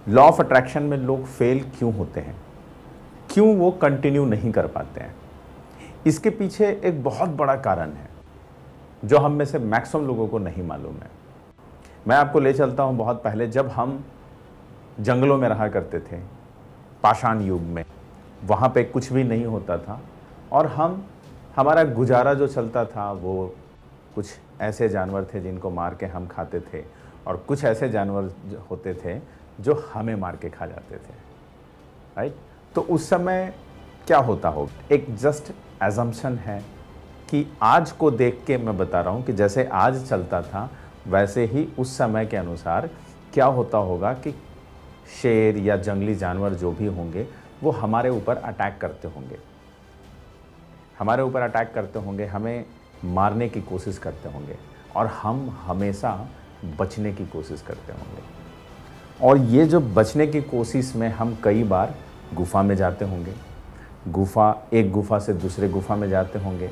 Law of attraction में लोग fail क्यों होते हैं, क्यों वो कंटिन्यू नहीं कर पाते हैं? इसके पीछे एक बहुत बड़ा कारण है जो हम में से मैक्सिमम लोगों को नहीं मालूम है। मैं आपको ले चलता हूं बहुत पहले, जब हम जंगलों में रहा करते थे, पाषाण युग में। वहाँ पे कुछ भी नहीं होता था और हमारा गुजारा जो चलता था वो कुछ ऐसे जानवर थे जिनको मार के हम खाते थे, और कुछ ऐसे जानवर होते थे जो हमें मार के खा जाते थे, राइट? तो उस समय क्या होता हो, एक जस्ट एजम्पशन है कि आज को देख के मैं बता रहा हूँ कि जैसे आज चलता था वैसे ही उस समय के अनुसार क्या होता होगा कि शेर या जंगली जानवर जो भी होंगे वो हमारे ऊपर अटैक करते होंगे, हमारे ऊपर अटैक करते होंगे, हमें मारने की कोशिश करते होंगे, और हम हमेशा बचने की कोशिश करते होंगे। और ये जो बचने की कोशिश में हम कई बार गुफा में जाते होंगे, एक गुफा से दूसरे गुफा में जाते होंगे,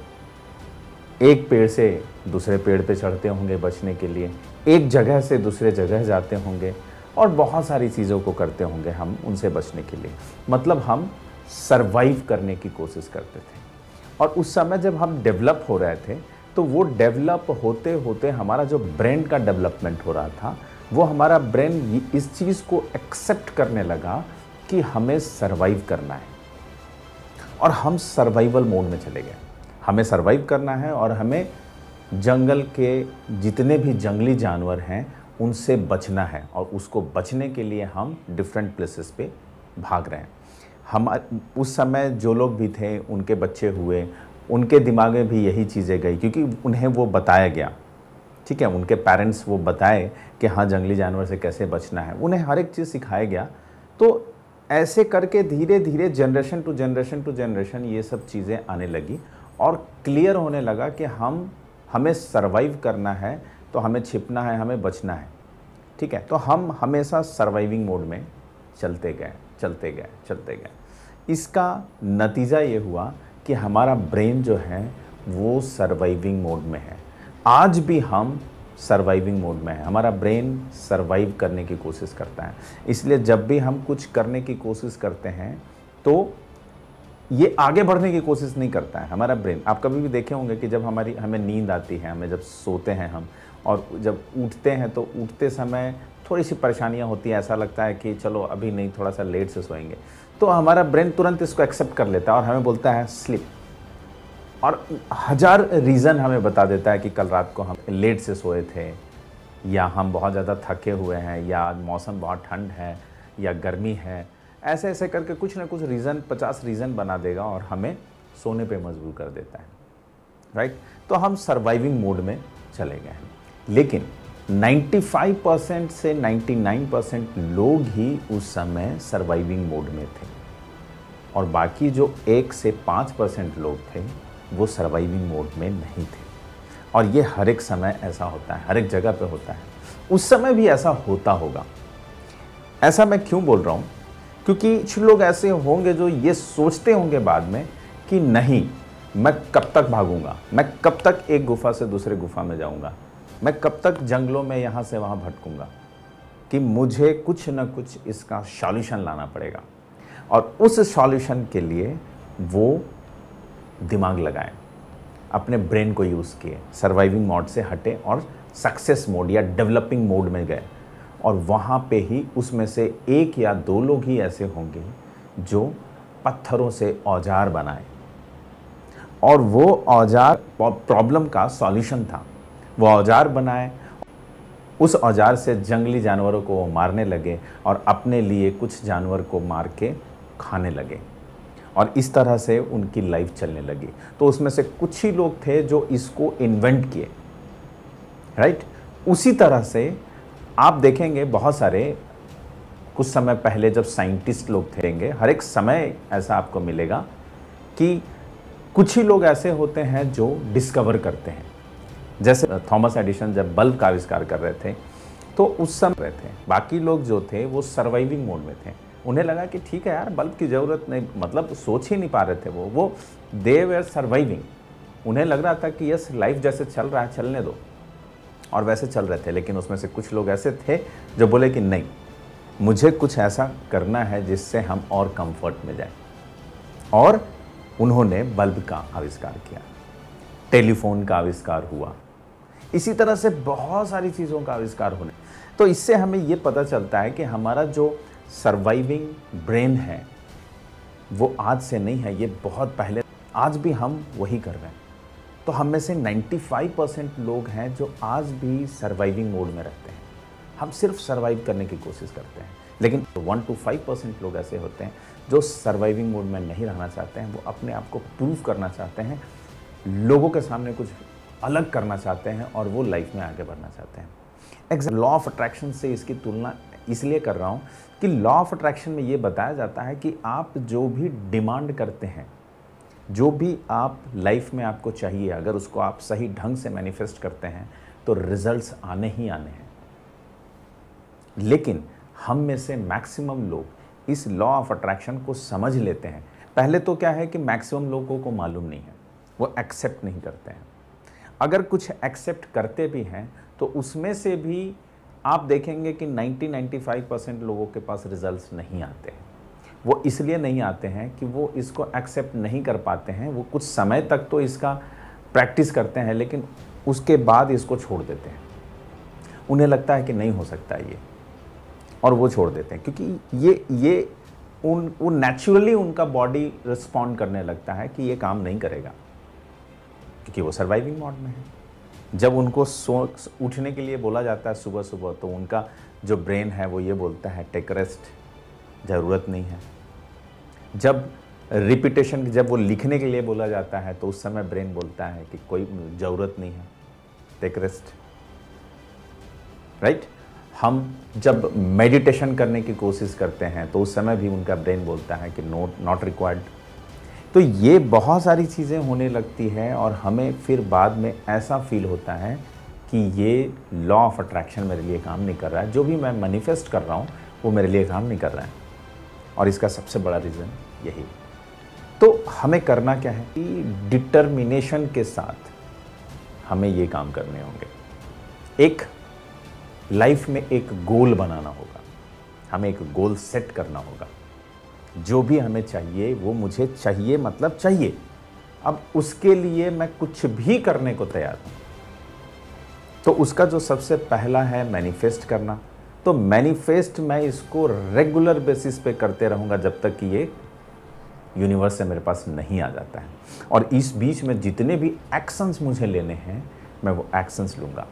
एक पेड़ से दूसरे पेड़ पे चढ़ते होंगे बचने के लिए, एक जगह से दूसरे जगह जाते होंगे, और बहुत सारी चीज़ों को करते होंगे हम उनसे बचने के लिए। मतलब हम सरवाइव करने की कोशिश करते थे। और उस समय जब हम डेवलप हो रहे थे तो वो डेवलप होते होते हमारा जो ब्रेन का डेवलपमेंट हो रहा था, वो हमारा ब्रेन इस चीज़ को एक्सेप्ट करने लगा कि हमें सरवाइव करना है, और हम सर्वाइवल मोड में चले गए। हमें सर्वाइव करना है और हमें जंगल के जितने भी जंगली जानवर हैं उनसे बचना है, और उसको बचने के लिए हम डिफरेंट प्लेसेस पे भाग रहे हैं। हम उस समय जो लोग भी थे, उनके बच्चे हुए, उनके दिमाग में भी यही चीज़ें गई, क्योंकि उन्हें वो बताया गया, ठीक है, उनके पेरेंट्स वो बताए कि हाँ जंगली जानवर से कैसे बचना है, उन्हें हर एक चीज़ सिखाया गया। तो ऐसे करके धीरे धीरे generation to generation to generation ये सब चीज़ें आने लगी, और क्लियर होने लगा कि हमें सर्वाइव करना है, तो हमें छिपना है, हमें बचना है, ठीक है। तो हम हमेशा सर्वाइविंग मोड में चलते गए चलते गए चलते गए। इसका नतीजा ये हुआ कि हमारा ब्रेन जो है वो सर्वाइविंग मोड में है। आज भी हम सर्वाइविंग मोड में है, हमारा ब्रेन सर्वाइव करने की कोशिश करता है। इसलिए जब भी हम कुछ करने की कोशिश करते हैं तो ये आगे बढ़ने की कोशिश नहीं करता है हमारा ब्रेन। आप कभी भी देखे होंगे कि जब हमें नींद आती है, हमें जब सोते हैं हम, और जब उठते हैं तो उठते समय थोड़ी सी परेशानियां होती हैं, ऐसा लगता है कि चलो अभी नहीं, थोड़ा सा लेट से सोएंगे, तो हमारा ब्रेन तुरंत इसको एक्सेप्ट कर लेता है और हमें बोलता है स्लीप, और 1000 रीज़न हमें बता देता है कि कल रात को हम लेट से सोए थे, या हम बहुत ज़्यादा थके हुए हैं, या मौसम बहुत ठंड है, या गर्मी है। ऐसे ऐसे करके कुछ ना कुछ रीज़न, 50 रीज़न बना देगा और हमें सोने पे मजबूर कर देता है, राइट? तो हम सर्वाइविंग मोड में चले गए हैं। लेकिन 95% से 99% लोग ही उस समय सर्वाइविंग मोड में थे, और बाकी जो 1 से 5% लोग थे वो सर्वाइविंग मोड में नहीं थे। और ये हर एक समय ऐसा होता है, हर एक जगह पे होता है, उस समय भी ऐसा होता होगा। ऐसा मैं क्यों बोल रहा हूँ? क्योंकि कुछ लोग ऐसे होंगे जो ये सोचते होंगे बाद में कि नहीं, मैं कब तक भागूंगा, मैं कब तक एक गुफा से दूसरे गुफा में जाऊंगा, मैं कब तक जंगलों में यहाँ से वहाँ भटकूंगा, कि मुझे कुछ ना कुछ इसका सॉल्यूशन लाना पड़ेगा। और उस सॉल्यूशन के लिए वो दिमाग लगाएं, अपने ब्रेन को यूज़ किए, सर्वाइविंग मोड से हटे और सक्सेस मोड या डेवलपिंग मोड में गए। और वहाँ पे ही उसमें से 1 या 2 लोग ही ऐसे होंगे जो पत्थरों से औजार बनाए, और वो औजार प्रॉब्लम का सॉल्यूशन था। वो औजार बनाए, उस औजार से जंगली जानवरों को वो मारने लगे और अपने लिए कुछ जानवर को मार के खाने लगे, और इस तरह से उनकी लाइफ चलने लगी। तो उसमें से कुछ ही लोग थे जो इसको इन्वेंट किए, राइट? उसी तरह से आप देखेंगे बहुत सारे, कुछ समय पहले जब साइंटिस्ट लोग थे, हर एक समय ऐसा आपको मिलेगा कि कुछ ही लोग ऐसे होते हैं जो डिस्कवर करते हैं। जैसे थॉमस एडिसन जब बल्ब का आविष्कार कर रहे थे तो उस समय थे, बाकी लोग जो थे वो सर्वाइविंग मोड में थे। उन्हें लगा कि ठीक है यार, बल्ब की ज़रूरत नहीं, मतलब सोच ही नहीं पा रहे थे वो दे वेर सर्वाइविंग। उन्हें लग रहा था कि यस, लाइफ जैसे चल रहा है चलने दो, और वैसे चल रहे थे। लेकिन उसमें से कुछ लोग ऐसे थे जो बोले कि नहीं, मुझे कुछ ऐसा करना है जिससे हम और कंफर्ट में जाएं। और उन्होंने बल्ब का आविष्कार किया, टेलीफोन का आविष्कार हुआ, इसी तरह से बहुत सारी चीज़ों का आविष्कार होने। तो इससे हमें ये पता चलता है कि हमारा जो सर्वाइविंग ब्रेन है वो आज से नहीं है, ये बहुत पहले, आज भी हम वही कर रहे हैं। तो हम में से 95% लोग हैं जो आज भी सर्वाइविंग मोड में रहते हैं। हम सिर्फ सर्वाइव करने की कोशिश करते हैं, लेकिन 1 to 5% लोग ऐसे होते हैं जो सर्वाइविंग मोड में नहीं रहना चाहते हैं। वो अपने आप को प्रूव करना चाहते हैं, लोगों के सामने कुछ अलग करना चाहते हैं और वो लाइफ में आगे बढ़ना चाहते हैं। लॉ ऑफ अट्रैक्शन से इसकी तुलना इसलिए कर रहा हूँ कि लॉ ऑफ अट्रैक्शन में ये बताया जाता है कि आप जो भी डिमांड करते हैं, जो भी आप लाइफ में आपको चाहिए, अगर उसको आप सही ढंग से मैनिफेस्ट करते हैं तो रिजल्ट्स आने ही आने हैं। लेकिन हम में से मैक्सिमम लोग इस लॉ ऑफ अट्रैक्शन को समझ लेते हैं। पहले तो क्या है कि मैक्सिमम लोगों को मालूम नहीं है, वो एक्सेप्ट नहीं करते हैं। अगर कुछ एक्सेप्ट करते भी हैं तो उसमें से भी आप देखेंगे कि 90-95% लोगों के पास रिजल्ट्स नहीं आते हैं। वो इसलिए नहीं आते हैं कि वो इसको एक्सेप्ट नहीं कर पाते हैं। वो कुछ समय तक तो इसका प्रैक्टिस करते हैं, लेकिन उसके बाद इसको छोड़ देते हैं। उन्हें लगता है कि नहीं हो सकता ये, और वो छोड़ देते हैं, क्योंकि ये वो नेचुरली उनका बॉडी रिस्पॉन्ड करने लगता है कि ये काम नहीं करेगा, क्योंकि वो सर्वाइविंग मोड में है। जब उनको उठने के लिए बोला जाता है सुबह सुबह, तो उनका जो ब्रेन है वो ये बोलता है टेक रेस्ट, ज़रूरत नहीं है। जब रिपीटेशन, जब वो लिखने के लिए बोला जाता है तो उस समय ब्रेन बोलता है कि कोई ज़रूरत नहीं है, टेक रेस्ट, राइट। हम जब मेडिटेशन करने की कोशिश करते हैं तो उस समय भी उनका ब्रेन बोलता है कि नॉट रिक्वायर्ड। तो ये बहुत सारी चीज़ें होने लगती है और हमें फिर बाद में ऐसा फील होता है कि ये लॉ ऑफ अट्रैक्शन मेरे लिए काम नहीं कर रहा है, जो भी मैं मैनिफेस्ट कर रहा हूँ वो मेरे लिए काम नहीं कर रहा है। और इसका सबसे बड़ा रीज़न यही। तो हमें करना क्या है कि डिटर्मिनेशन के साथ हमें ये काम करने होंगे। एक लाइफ में एक गोल बनाना होगा, हमें एक गोल सेट करना होगा। जो भी हमें चाहिए वो मुझे चाहिए, मतलब चाहिए। अब उसके लिए मैं कुछ भी करने को तैयार हूँ। तो उसका जो सबसे पहला है मैनिफेस्ट करना। तो मैनिफेस्ट मैं इसको रेगुलर बेसिस पे करते रहूँगा जब तक कि ये यूनिवर्स से मेरे पास नहीं आ जाता है। और इस बीच में जितने भी एक्शंस मुझे लेने हैं मैं वो एक्शंस लूँगा।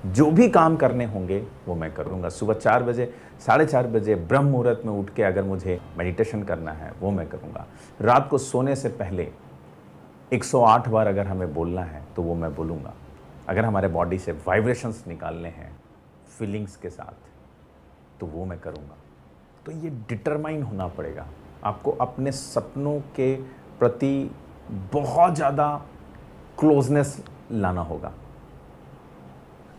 जो भी काम करने होंगे वो मैं करूँगा। सुबह 4 बजे, 4:30 बजे ब्रह्म मुहूर्त में उठ के अगर मुझे मेडिटेशन करना है वो मैं करूँगा। रात को सोने से पहले 108 बार अगर हमें बोलना है तो वो मैं बोलूँगा। अगर हमारे बॉडी से वाइब्रेशंस निकालने हैं फीलिंग्स के साथ तो वो मैं करूँगा। तो ये डिटरमाइन होना पड़ेगा। आपको अपने सपनों के प्रति बहुत ज़्यादा क्लोजनेस लाना होगा।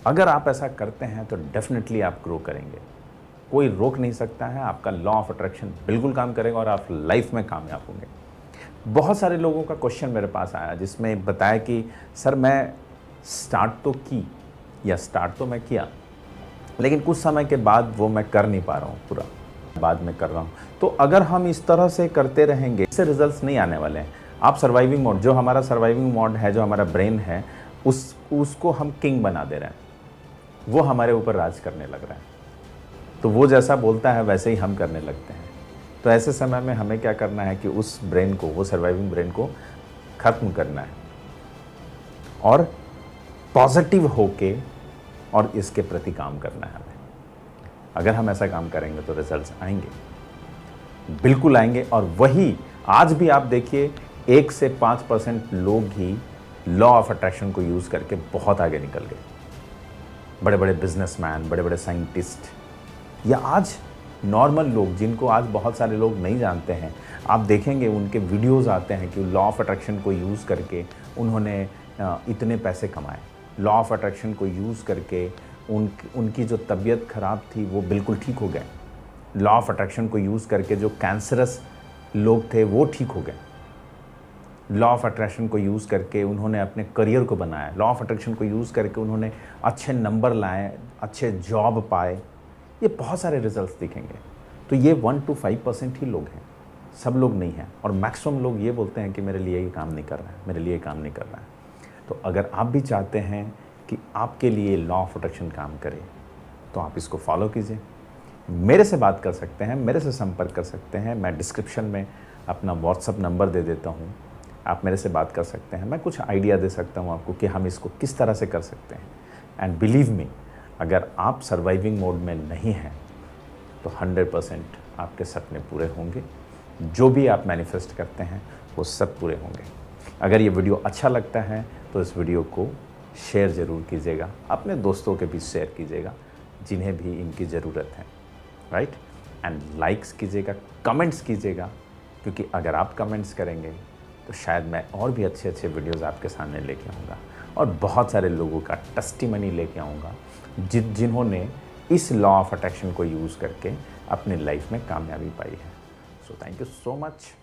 अगर आप ऐसा करते हैं तो डेफिनेटली आप ग्रो करेंगे। कोई रोक नहीं सकता है। आपका लॉ ऑफ अट्रैक्शन बिल्कुल काम करेगा और आप लाइफ में कामयाब होंगे। बहुत सारे लोगों का क्वेश्चन मेरे पास आया जिसमें बताया कि सर मैं स्टार्ट तो की, या स्टार्ट तो मैं किया, लेकिन कुछ समय के बाद वो मैं कर नहीं पा रहा हूँ, पूरा बाद में कर रहा हूँ। तो अगर हम इस तरह से करते रहेंगे, इससे रिजल्ट्स नहीं आने वाले हैं। आप सर्वाइविंग मोड, जो हमारा सर्वाइविंग मोड है, जो हमारा ब्रेन है, उसको हम किंग बना दे रहे हैं। वो हमारे ऊपर राज करने लग रहा है। तो वो जैसा बोलता है वैसे ही हम करने लगते हैं। तो ऐसे समय में हमें क्या करना है कि उस ब्रेन को, वो सर्वाइविंग ब्रेन को ख़त्म करना है और पॉजिटिव होके और इसके प्रति काम करना है हमें। अगर हम ऐसा काम करेंगे तो रिजल्ट्स आएंगे, बिल्कुल आएंगे। और वही आज भी आप देखिए 1 से 5% लोग ही लॉ ऑफ अट्रैक्शन को यूज़ करके बहुत आगे निकल गए। बड़े बड़े बिजनेसमैन, बड़े बड़े साइंटिस्ट, या आज नॉर्मल लोग जिनको आज बहुत सारे लोग नहीं जानते हैं, आप देखेंगे उनके वीडियोस आते हैं कि लॉ ऑफ अट्रैक्शन को यूज़ करके उन्होंने इतने पैसे कमाए। लॉ ऑफ अट्रैक्शन को यूज़ करके उनकी जो तबीयत ख़राब थी वो बिल्कुल ठीक हो गए। लॉ ऑफ अट्रैक्शन को यूज़ करके जो कैंसरस लोग थे वो ठीक हो गए। लॉ ऑफ अट्रैक्शन को यूज़ करके उन्होंने अपने करियर को बनाया। लॉ ऑफ अट्रैक्शन को यूज़ करके उन्होंने अच्छे नंबर लाए, अच्छे जॉब पाए। ये बहुत सारे रिजल्ट्स दिखेंगे। तो ये 1 to 5% ही लोग हैं, सब लोग नहीं हैं। और मैक्सिमम लोग ये बोलते हैं कि मेरे लिए ये काम नहीं कर रहा है, मेरे लिए काम नहीं कर रहा है। तो अगर आप भी चाहते हैं कि आपके लिए लॉ ऑफ अट्रैक्शन काम करे, तो आप इसको फॉलो कीजिए। मेरे से बात कर सकते हैं, मेरे से संपर्क कर सकते हैं। मैं डिस्क्रिप्शन में अपना व्हाट्सअप नंबर दे देता हूँ, आप मेरे से बात कर सकते हैं। मैं कुछ आइडिया दे सकता हूँ आपको कि हम इसको किस तरह से कर सकते हैं। एंड बिलीव मी, अगर आप सर्वाइविंग मोड में नहीं हैं तो 100% आपके सपने पूरे होंगे। जो भी आप मैनिफेस्ट करते हैं वो सब पूरे होंगे। अगर ये वीडियो अच्छा लगता है तो इस वीडियो को शेयर ज़रूर कीजिएगा, अपने दोस्तों के बीच शेयर कीजिएगा जिन्हें भी इनकी ज़रूरत है, राइट। एंड लाइक्स कीजिएगा, कमेंट्स कीजिएगा, क्योंकि अगर आप कमेंट्स करेंगे तो शायद मैं और भी अच्छे अच्छे वीडियोस आपके सामने लेके आऊँगा और बहुत सारे लोगों का टेस्टिमनी लेके आऊँगा जिन्होंने इस लॉ ऑफ अट्रैक्शन को यूज़ करके अपनी लाइफ में कामयाबी पाई है। So thank you so much.